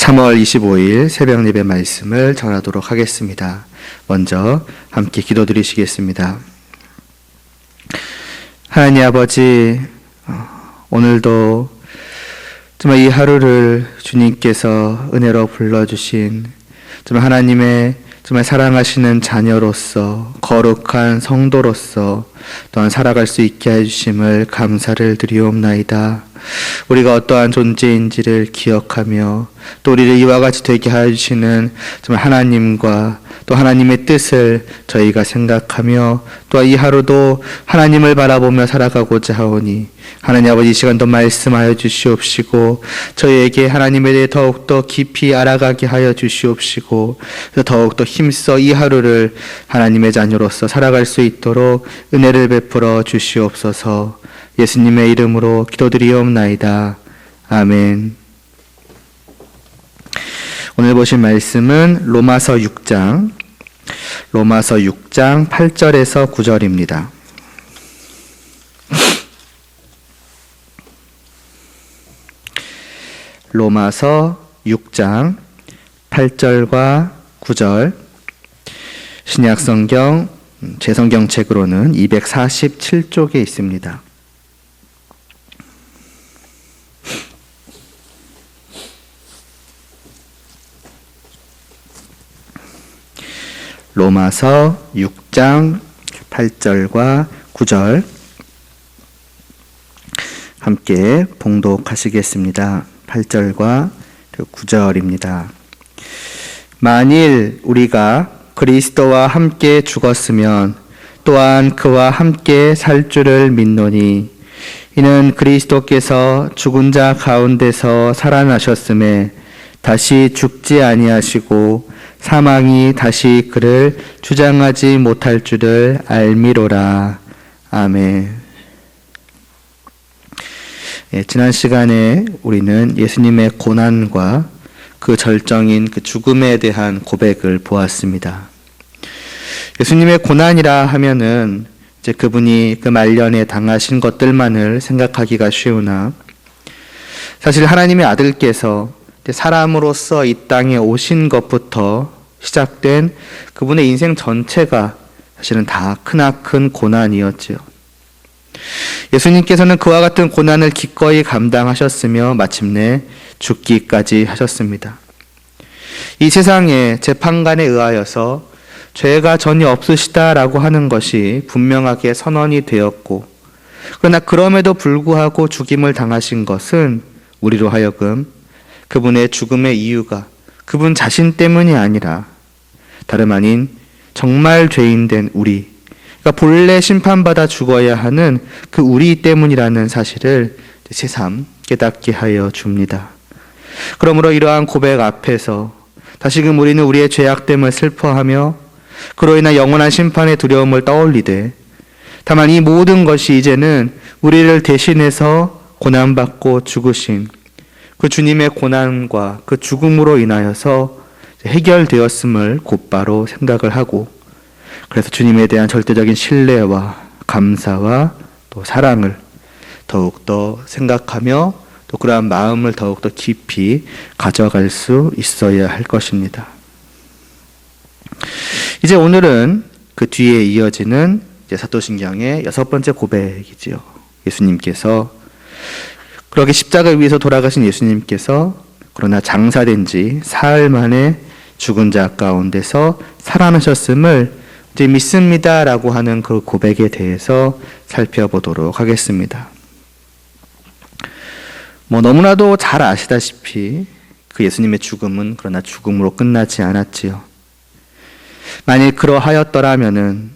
3월 25일 새벽 예배 말씀을 전하도록 하겠습니다. 먼저 함께 기도드리시겠습니다. 하나님 아버지, 오늘도 정말 이 하루를 주님께서 은혜로 불러주신 정말 하나님의 정말 사랑하시는 자녀로서 거룩한 성도로서 또한 살아갈 수 있게 해주심을 감사를 드리옵나이다. 우리가 어떠한 존재인지를 기억하며 또 우리를 이와 같이 되게 해주시는 정말 하나님과 또 하나님의 뜻을 저희가 생각하며 또 이 하루도 하나님을 바라보며 살아가고자 하오니 하나님 아버지 이 시간도 말씀하여 주시옵시고 저희에게 하나님에 대해 더욱더 깊이 알아가게 하여 주시옵시고 더욱더 힘써 이 하루를 하나님의 자녀로서 살아갈 수 있도록 은혜를 베풀어 주시옵소서. 예수님의 이름으로 기도드리옵나이다. 아멘. 오늘 보실 말씀은 로마서 6장 8절에서 9절입니다. 로마서 6장 8절과 9절, 신약성경 제 성경책으로는 247쪽에 있습니다. 로마서 6장 8절과 9절 함께 봉독하시겠습니다. 8절과 9절입니다. 만일 우리가 그리스도와 함께 죽었으면 또한 그와 함께 살 줄을 믿노니 이는 그리스도께서 죽은 자 가운데서 살아나셨음에 다시 죽지 아니하시고 사망이 다시 그를 주장하지 못할 줄을 알미로라. 아멘. 지난 시간에 우리는 예수님의 고난과 그 절정인 그 죽음에 대한 고백을 보았습니다. 예수님의 고난이라 하면은 이제 그분이 그 말년에 당하신 것들만을 생각하기가 쉬우나 사실 하나님의 아들께서 사람으로서 이 땅에 오신 것부터 시작된 그분의 인생 전체가 사실은 다 크나큰 고난이었지요. 예수님께서는 그와 같은 고난을 기꺼이 감당하셨으며 마침내 죽기까지 하셨습니다. 이 세상의 재판관에 의하여서 죄가 전혀 없으시다라고 하는 것이 분명하게 선언이 되었고, 그러나 그럼에도 불구하고 죽임을 당하신 것은 우리로 하여금 그분의 죽음의 이유가 그분 자신 때문이 아니라 다름 아닌 정말 죄인된 우리, 그러니까 본래 심판받아 죽어야 하는 그 우리 때문이라는 사실을 새삼 깨닫게 하여 줍니다. 그러므로 이러한 고백 앞에서 다시금 우리는 우리의 죄악됨을 슬퍼하며 그로 인한 영원한 심판의 두려움을 떠올리되, 다만 이 모든 것이 이제는 우리를 대신해서 고난받고 죽으신 그 주님의 고난과 그 죽음으로 인하여서 해결되었음을 곧바로 생각을 하고, 그래서 주님에 대한 절대적인 신뢰와 감사와 또 사랑을 더욱더 생각하며 또 그러한 마음을 더욱더 깊이 가져갈 수 있어야 할 것입니다. 이제 오늘은 그 뒤에 이어지는 사도신경의 6번째 고백이지요. 예수님께서 그렇게 십자가 위에서 돌아가신 예수님께서 그러나 장사된 지 사흘 만에 죽은 자 가운데서 살아나셨음을 이제 믿습니다라고 하는 그 고백에 대해서 살펴보도록 하겠습니다. 너무나도 잘 아시다시피 그 예수님의 죽음은 그러나 죽음으로 끝나지 않았지요. 만일 그러하였더라면은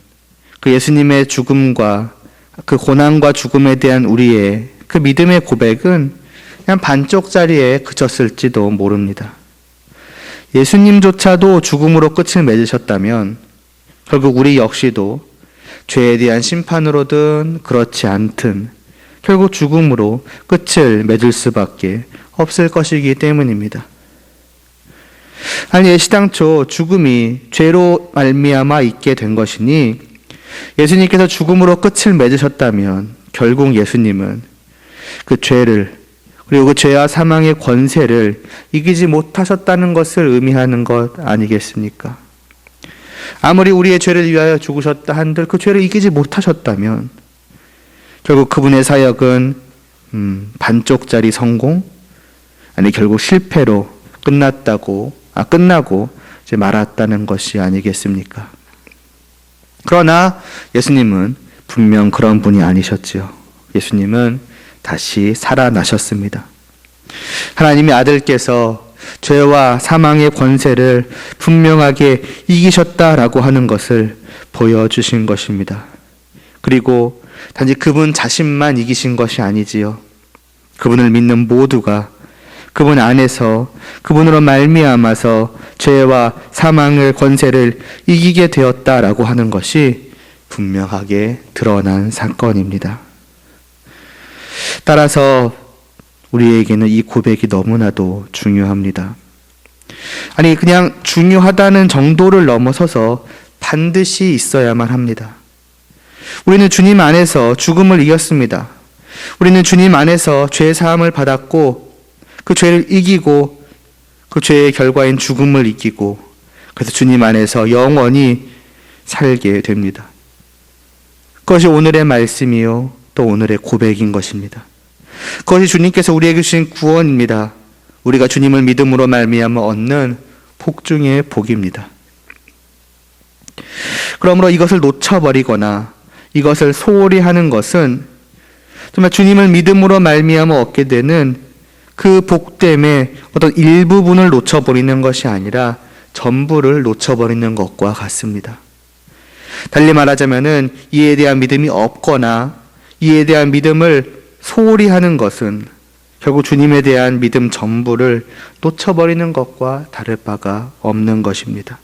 그 예수님의 죽음과 그 고난과 죽음에 대한 우리의 그 믿음의 고백은 그냥 반쪽짜리에 그쳤을지도 모릅니다. 예수님조차도 죽음으로 끝을 맺으셨다면 결국 우리 역시도 죄에 대한 심판으로든 그렇지 않든 결국 죽음으로 끝을 맺을 수밖에 없을 것이기 때문입니다. 아니, 애시당초 죽음이 죄로 말미암아 있게 된 것이니 예수님께서 죽음으로 끝을 맺으셨다면 결국 예수님은 그 죄를 그리고 그 죄와 사망의 권세를 이기지 못하셨다는 것을 의미하는 것 아니겠습니까? 아무리 우리의 죄를 위하여 죽으셨다 한들 그 죄를 이기지 못하셨다면 결국 그분의 사역은 반쪽짜리 성공, 아니 결국 실패로 끝나고 이제 말았다는 것이 아니겠습니까? 그러나 예수님은 분명 그런 분이 아니셨지요. 예수님은 다시 살아나셨습니다. 하나님의 아들께서 죄와 사망의 권세를 분명하게 이기셨다라고 하는 것을 보여주신 것입니다. 그리고 단지 그분 자신만 이기신 것이 아니지요. 그분을 믿는 모두가 그분 안에서 그분으로 말미암아서 죄와 사망의 권세를 이기게 되었다라고 하는 것이 분명하게 드러난 사건입니다. 따라서 우리에게는 이 고백이 너무나도 중요합니다. 아니 그냥 중요하다는 정도를 넘어서서 반드시 있어야만 합니다. 우리는 주님 안에서 죽음을 이겼습니다. 우리는 주님 안에서 죄 사함을 받았고 그 죄를 이기고 그 죄의 결과인 죽음을 이기고 그래서 주님 안에서 영원히 살게 됩니다. 그것이 오늘의 말씀이요 또 오늘의 고백인 것입니다. 그것이 주님께서 우리에게 주신 구원입니다. 우리가 주님을 믿음으로 말미암아 얻는 복 중의 복입니다. 그러므로 이것을 놓쳐버리거나 이것을 소홀히 하는 것은 정말 주님을 믿음으로 말미암아 얻게 되는 그 복됨의 어떤 일부분을 놓쳐버리는 것이 아니라 전부를 놓쳐버리는 것과 같습니다. 달리 말하자면은 이에 대한 믿음이 없거나 이에 대한 믿음을 소홀히 하는 것은 결국 주님에 대한 믿음 전부를 놓쳐버리는 것과 다를 바가 없는 것입니다.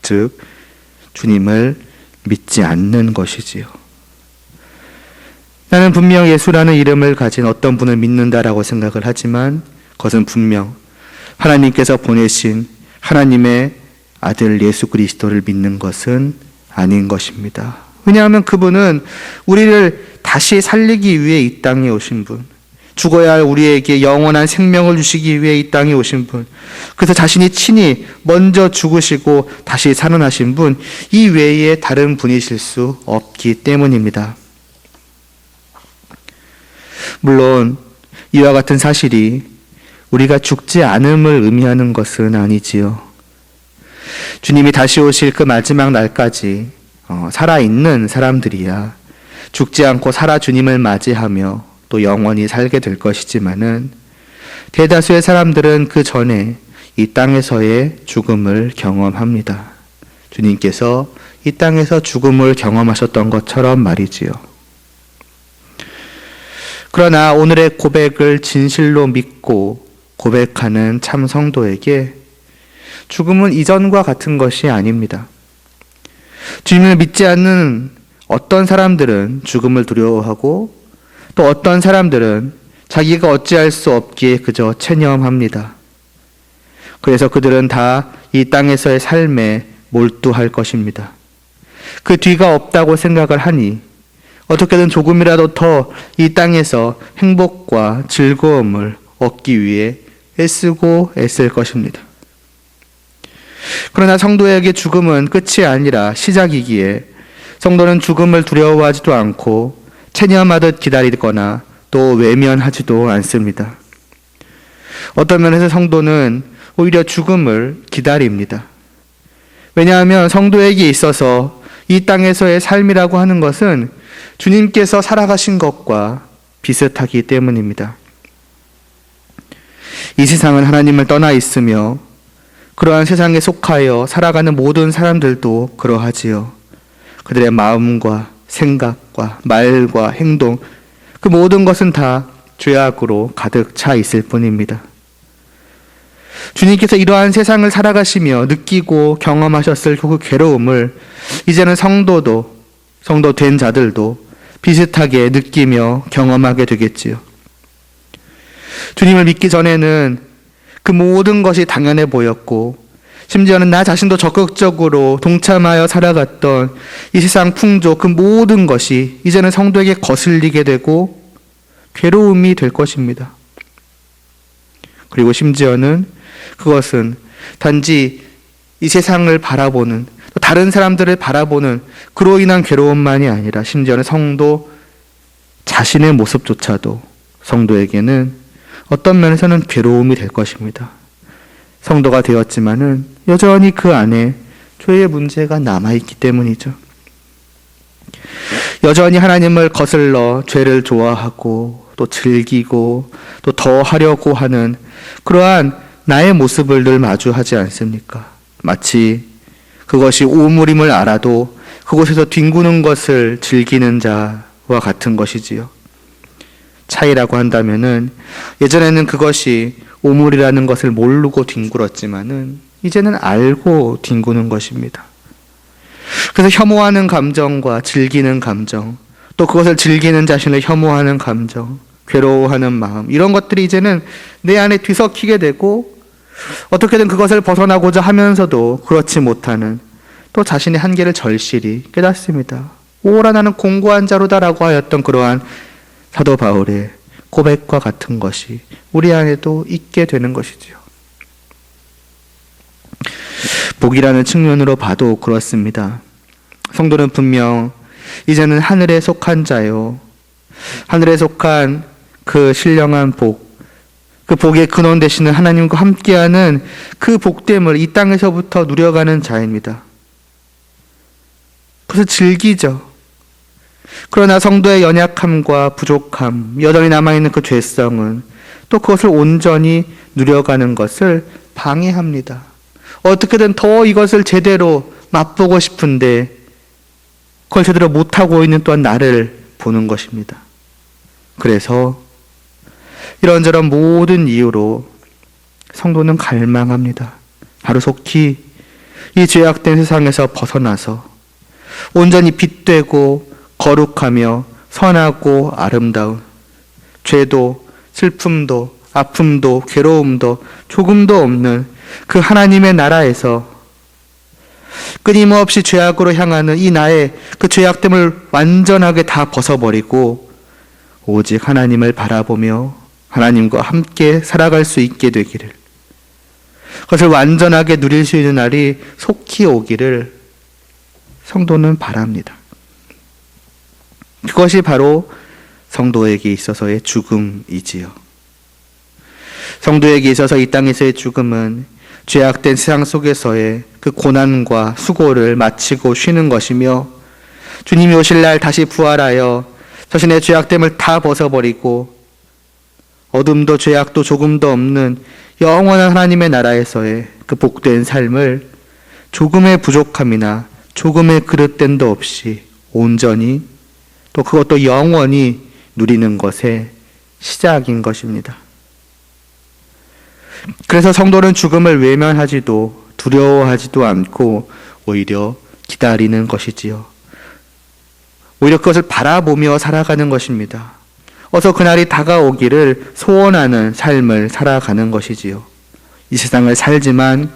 즉 주님을 믿지 않는 것이지요. 나는 분명 예수라는 이름을 가진 어떤 분을 믿는다라고 생각을 하지만 그것은 분명 하나님께서 보내신 하나님의 아들 예수 그리스도를 믿는 것은 아닌 것입니다. 왜냐하면 그분은 우리를 다시 살리기 위해 이 땅에 오신 분, 죽어야 할 우리에게 영원한 생명을 주시기 위해 이 땅에 오신 분, 그래서 자신이 친히 먼저 죽으시고 다시 살아나신 분, 이 외에 다른 분이실 수 없기 때문입니다. 물론 이와 같은 사실이 우리가 죽지 않음을 의미하는 것은 아니지요. 주님이 다시 오실 그 마지막 날까지 살아있는 사람들이야 죽지 않고 살아 주님을 맞이하며 또 영원히 살게 될 것이지만은 대다수의 사람들은 그 전에 이 땅에서의 죽음을 경험합니다. 주님께서 이 땅에서 죽음을 경험하셨던 것처럼 말이지요. 그러나 오늘의 고백을 진실로 믿고 고백하는 참 성도에게 죽음은 이전과 같은 것이 아닙니다. 주님을 믿지 않는 어떤 사람들은 죽음을 두려워하고 또 어떤 사람들은 자기가 어찌할 수 없기에 그저 체념합니다. 그래서 그들은 다 이 땅에서의 삶에 몰두할 것입니다. 그 뒤가 없다고 생각을 하니 어떻게든 조금이라도 더 이 땅에서 행복과 즐거움을 얻기 위해 애쓰고 애쓸 것입니다. 그러나 성도에게 죽음은 끝이 아니라 시작이기에 성도는 죽음을 두려워하지도 않고 체념하듯 기다리거나 또 외면하지도 않습니다. 어떤 면에서 성도는 오히려 죽음을 기다립니다. 왜냐하면 성도에게 있어서 이 땅에서의 삶이라고 하는 것은 주님께서 살아가신 것과 비슷하기 때문입니다. 이 세상은 하나님을 떠나 있으며 그러한 세상에 속하여 살아가는 모든 사람들도 그러하지요. 그들의 마음과 생각과 말과 행동, 그 모든 것은 다 죄악으로 가득 차 있을 뿐입니다. 주님께서 이러한 세상을 살아가시며 느끼고 경험하셨을 그 괴로움을 이제는 성도 된 자들도 비슷하게 느끼며 경험하게 되겠지요. 주님을 믿기 전에는 그 모든 것이 당연해 보였고 심지어는 나 자신도 적극적으로 동참하여 살아갔던 이 세상 풍조 그 모든 것이 이제는 성도에게 거슬리게 되고 괴로움이 될 것입니다. 그리고 심지어는 그것은 단지 이 세상을 바라보는, 다른 사람들을 바라보는 그로 인한 괴로움만이 아니라 심지어는 성도 자신의 모습조차도 성도에게는 어떤 면에서는 괴로움이 될 것입니다. 성도가 되었지만은 여전히 그 안에 죄의 문제가 남아있기 때문이죠. 여전히 하나님을 거슬러 죄를 좋아하고 또 즐기고 또 더 하려고 하는 그러한 나의 모습을 늘 마주하지 않습니까? 마치 그것이 오물임을 알아도 그곳에서 뒹구는 것을 즐기는 자와 같은 것이지요. 차이라고 한다면은 예전에는 그것이 오물이라는 것을 모르고 뒹굴었지만은 이제는 알고 뒹구는 것입니다. 그래서 혐오하는 감정과 즐기는 감정, 또 그것을 즐기는 자신을 혐오하는 감정, 괴로워하는 마음, 이런 것들이 이제는 내 안에 뒤섞이게 되고 어떻게든 그것을 벗어나고자 하면서도 그렇지 못하는, 또 자신의 한계를 절실히 깨닫습니다. 오라 나는 공고한 자로다라고 하였던 그러한 사도 바울의 고백과 같은 것이 우리 안에도 있게 되는 것이지요. 복이라는 측면으로 봐도 그렇습니다. 성도는 분명 이제는 하늘에 속한 자요, 하늘에 속한 그 신령한 복, 그 복의 근원 되시는 하나님과 함께하는 그 복됨을 이 땅에서부터 누려가는 자입니다. 그래서 즐기죠. 그러나 성도의 연약함과 부족함, 여전히 남아있는 그 죄성은 또 그것을 온전히 누려가는 것을 방해합니다. 어떻게든 더 이것을 제대로 맛보고 싶은데 그걸 제대로 못하고 있는 또한 나를 보는 것입니다. 그래서 이런저런 모든 이유로 성도는 갈망합니다. 하루속히 이 죄악된 세상에서 벗어나서 온전히 빛되고 거룩하며 선하고 아름다운, 죄도 슬픔도 아픔도 괴로움도 조금도 없는 그 하나님의 나라에서 끊임없이 죄악으로 향하는 이 나의 그 죄악됨을 완전하게 다 벗어버리고 오직 하나님을 바라보며 하나님과 함께 살아갈 수 있게 되기를, 그것을 완전하게 누릴 수 있는 날이 속히 오기를 성도는 바랍니다. 그것이 바로 성도에게 있어서의 죽음이지요. 성도에게 있어서 이 땅에서의 죽음은 죄악된 세상 속에서의 그 고난과 수고를 마치고 쉬는 것이며, 주님이 오실 날 다시 부활하여 자신의 죄악됨을 다 벗어버리고 어둠도 죄악도 조금도 없는 영원한 하나님의 나라에서의 그 복된 삶을 조금의 부족함이나 조금의 그릇됨도 없이 온전히, 또 그것도 영원히 누리는 것의 시작인 것입니다. 그래서 성도는 죽음을 외면하지도 두려워하지도 않고 오히려 기다리는 것이지요. 오히려 그것을 바라보며 살아가는 것입니다. 어서 그날이 다가오기를 소원하는 삶을 살아가는 것이지요. 이 세상을 살지만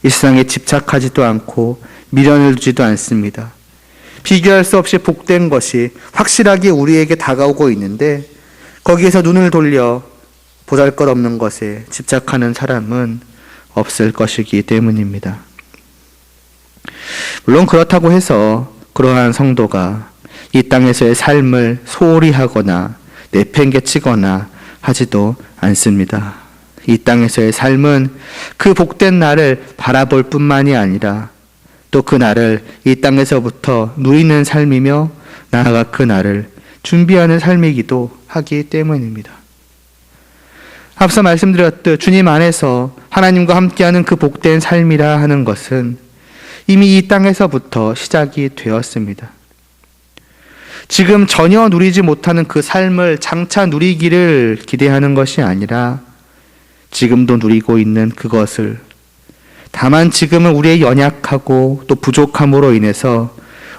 이 세상에 집착하지도 않고 미련을 두지도 않습니다. 비교할 수 없이 복된 것이 확실하게 우리에게 다가오고 있는데 거기에서 눈을 돌려 보잘것없는 것에 집착하는 사람은 없을 것이기 때문입니다. 물론 그렇다고 해서 그러한 성도가 이 땅에서의 삶을 소홀히 하거나 내팽개치거나 하지도 않습니다. 이 땅에서의 삶은 그 복된 날을 바라볼 뿐만이 아니라 또 그 날을 이 땅에서부터 누리는 삶이며 나아가 그 날을 준비하는 삶이기도 하기 때문입니다. 앞서 말씀드렸듯 주님 안에서 하나님과 함께하는 그 복된 삶이라 하는 것은 이미 이 땅에서부터 시작이 되었습니다. 지금 전혀 누리지 못하는 그 삶을 장차 누리기를 기대하는 것이 아니라 지금도 누리고 있는 그것을, 다만 지금은 우리의 연약하고 또 부족함으로 인해서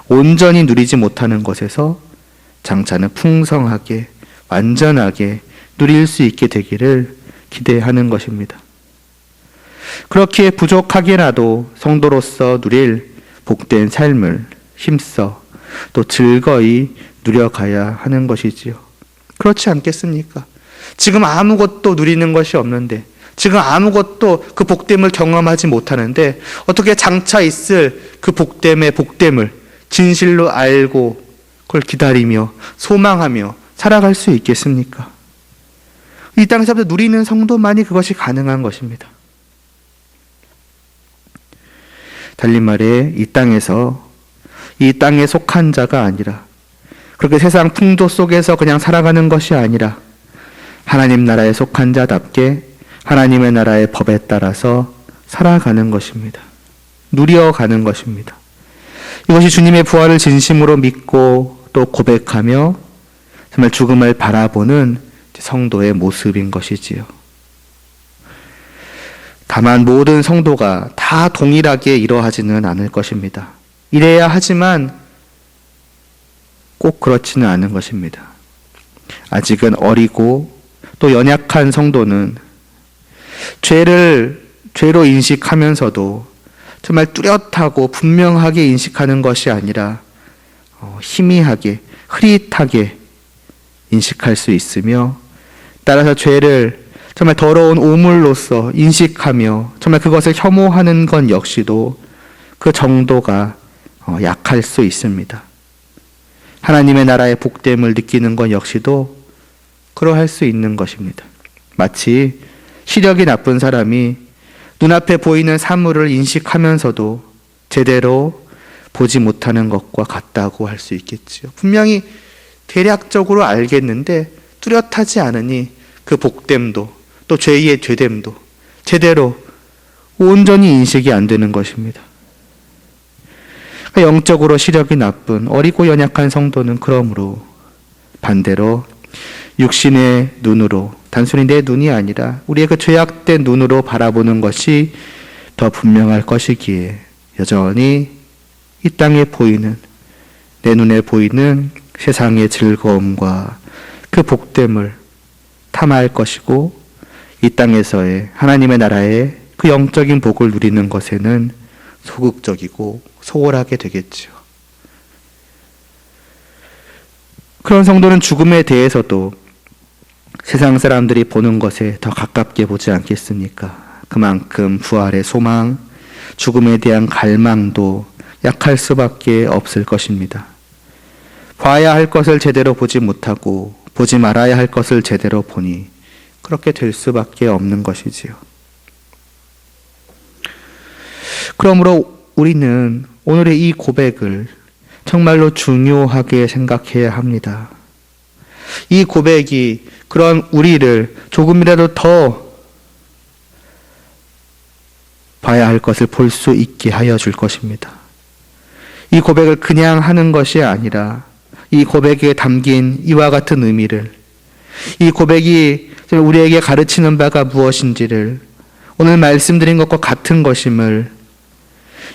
온전히 누리지 못하는 것에서 장차는 풍성하게 완전하게 누릴 수 있게 되기를 기대하는 것입니다. 그렇기에 부족하게라도 성도로서 누릴 복된 삶을 힘써 또 즐거이 누려가야 하는 것이지요. 그렇지 않겠습니까? 지금 아무것도 누리는 것이 없는데, 지금 아무것도 그 복됨을 경험하지 못하는데 어떻게 장차 있을 그 복됨을 진실로 알고 그걸 기다리며 소망하며 살아갈 수 있겠습니까? 이 땅에서부터 누리는 성도만이 그것이 가능한 것입니다. 달리 말해 이 땅에 속한 자가 아니라 그렇게 세상 풍조 속에서 그냥 살아가는 것이 아니라 하나님 나라에 속한 자답게 하나님의 나라의 법에 따라서 살아가는 것입니다. 누려가는 것입니다. 이것이 주님의 부활을 진심으로 믿고 또 고백하며 정말 죽음을 바라보는 성도의 모습인 것이지요. 다만 모든 성도가 다 동일하게 이러하지는 않을 것입니다. 이래야 하지만 꼭 그렇지는 않은 것입니다. 아직은 어리고 또 연약한 성도는 죄로 인식하면서도 정말 뚜렷하고 분명하게 인식하는 것이 아니라 희미하게 흐릿하게 인식할 수 있으며 따라서 죄를 정말 더러운 오물로서 인식하며 정말 그것을 혐오하는 것 역시도 그 정도가 약할 수 있습니다. 하나님의 나라의 복됨을 느끼는 것 역시도 그러할 수 있는 것입니다. 마치 시력이 나쁜 사람이 눈앞에 보이는 사물을 인식하면서도 제대로 보지 못하는 것과 같다고 할 수 있겠지요. 분명히 대략적으로 알겠는데 뚜렷하지 않으니 그 복됨도 또 죄의 죄됨도 제대로 온전히 인식이 안 되는 것입니다. 영적으로 시력이 나쁜 어리고 연약한 성도는 그러므로 반대로 육신의 눈으로 단순히 내 눈이 아니라 우리의 그 죄악된 눈으로 바라보는 것이 더 분명할 것이기에 여전히 이 땅에 보이는 내 눈에 보이는 세상의 즐거움과 그 복됨을 탐할 것이고 이 땅에서의 하나님의 나라의 그 영적인 복을 누리는 것에는 소극적이고 소홀하게 되겠죠. 그런 성도는 죽음에 대해서도 세상 사람들이 보는 것에 더 가깝게 보지 않겠습니까? 그만큼 부활의 소망, 죽음에 대한 갈망도 약할 수밖에 없을 것입니다. 봐야 할 것을 제대로 보지 못하고 보지 말아야 할 것을 제대로 보니 그렇게 될 수밖에 없는 것이지요. 그러므로 우리는 오늘의 이 고백을 정말로 중요하게 생각해야 합니다. 이 고백이 그런 우리를 조금이라도 더 봐야 할 것을 볼 수 있게 하여 줄 것입니다. 이 고백을 그냥 하는 것이 아니라 이 고백에 담긴 이와 같은 의미를, 이 고백이 우리에게 가르치는 바가 무엇인지를, 오늘 말씀드린 것과 같은 것임을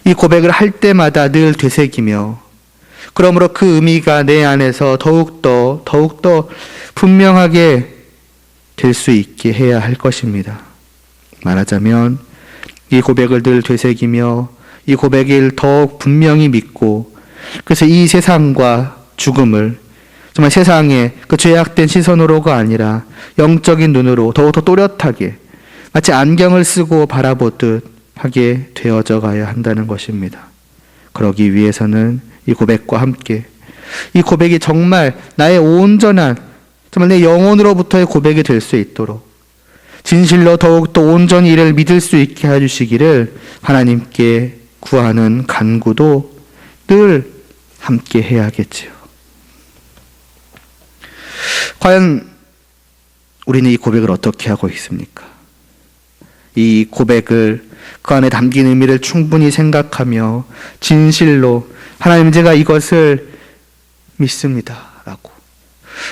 이 고백을 할 때마다 늘 되새기며, 그러므로 그 의미가 내 안에서 더욱더 분명하게 될 수 있게 해야 할 것입니다. 말하자면 이 고백을 늘 되새기며 이 고백을 더욱 분명히 믿고, 그래서 이 세상과 죽음을 정말 세상의 그 죄악된 시선으로가 아니라 영적인 눈으로 더욱더 또렷하게 마치 안경을 쓰고 바라보듯 하게 되어져 가야 한다는 것입니다. 그러기 위해서는 이 고백과 함께 이 고백이 정말 나의 온전한, 정말 내 영혼으로부터의 고백이 될 수 있도록 진실로 더욱더 온전히 이를 믿을 수 있게 해주시기를 하나님께 구하는 간구도 늘 함께 해야겠지요. 과연 우리는 이 고백을 어떻게 하고 있습니까? 이 고백을 그 안에 담긴 의미를 충분히 생각하며 진실로 하나님, 제가 이것을 믿습니다 라고,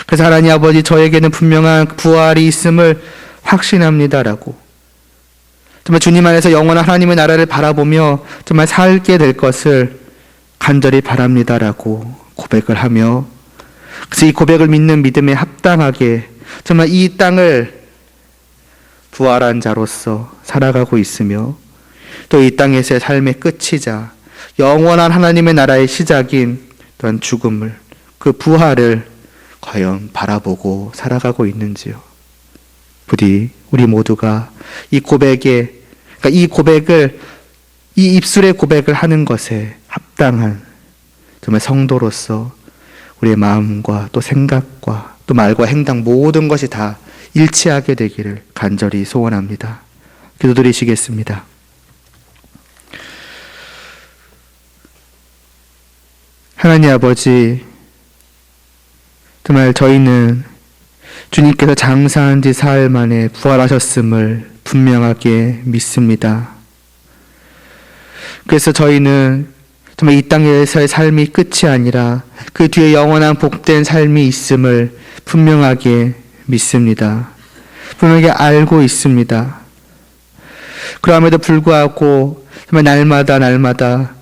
그래서 하나님 아버지, 저에게는 분명한 부활이 있음을 확신합니다 라고, 정말 주님 안에서 영원한 하나님의 나라를 바라보며 정말 살게 될 것을 간절히 바랍니다 라고 고백을 하며, 그래서 이 고백을 믿는 믿음에 합당하게 정말 이 땅을 부활한 자로서 살아가고 있으며, 또 이 땅에서의 삶의 끝이자 영원한 하나님의 나라의 시작인 또한 죽음을, 그 부활을 과연 바라보고 살아가고 있는지요. 부디 우리 모두가 이 고백에, 그러니까 이 고백을, 이 입술의 고백을 하는 것에 합당한 정말 성도로서 우리의 마음과 또 생각과 또 말과 행동 모든 것이 다 일치하게 되기를 간절히 소원합니다. 기도드리시겠습니다. 하나님 아버지, 정말 저희는 주님께서 장사한 지 사흘 만에 부활하셨음을 분명하게 믿습니다. 그래서 저희는 정말 이 땅에서의 삶이 끝이 아니라 그 뒤에 영원한 복된 삶이 있음을 분명하게 믿습니다. 분명하게 알고 있습니다. 그럼에도 불구하고 정말 날마다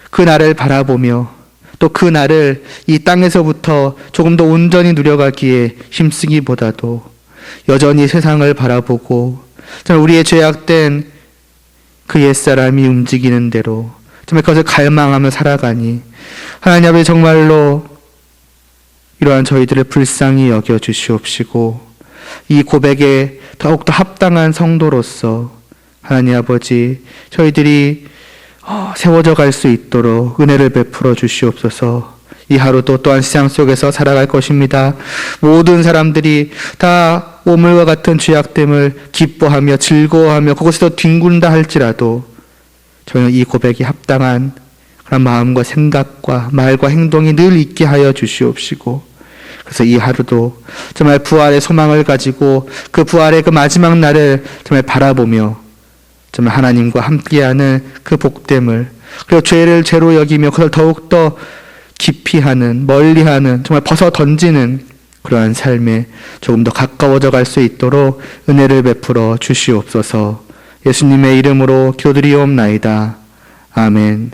그 날을 바라보며 또 그 날을 이 땅에서부터 조금 더 온전히 누려가기에 힘쓰기보다도 여전히 세상을 바라보고 정말 우리의 죄악된 그 옛사람이 움직이는 대로 정말 그것을 갈망하며 살아가니 하나님 아버지 정말로 이러한 저희들을 불쌍히 여겨 주시옵시고 이 고백에 더욱더 합당한 성도로서 하나님 아버지 저희들이 세워져 갈 수 있도록 은혜를 베풀어 주시옵소서. 이 하루도 또한 세상 속에서 살아갈 것입니다. 모든 사람들이 다 오물과 같은 죄악됨을 기뻐하며 즐거워하며 그것에서 뒹군다 할지라도 저희는 이 고백이 합당한 그런 마음과 생각과 말과 행동이 늘 있게 하여 주시옵시고 그래서 이 하루도 정말 부활의 소망을 가지고 그 부활의 그 마지막 날을 정말 바라보며 정말 하나님과 함께하는 그 복됨을 그리고 죄를 죄로 여기며 그걸 더욱더 깊이 하는 멀리하는 정말 벗어 던지는 그러한 삶에 조금 더 가까워져 갈 수 있도록 은혜를 베풀어 주시옵소서. 예수님의 이름으로 기도드리옵나이다. 아멘.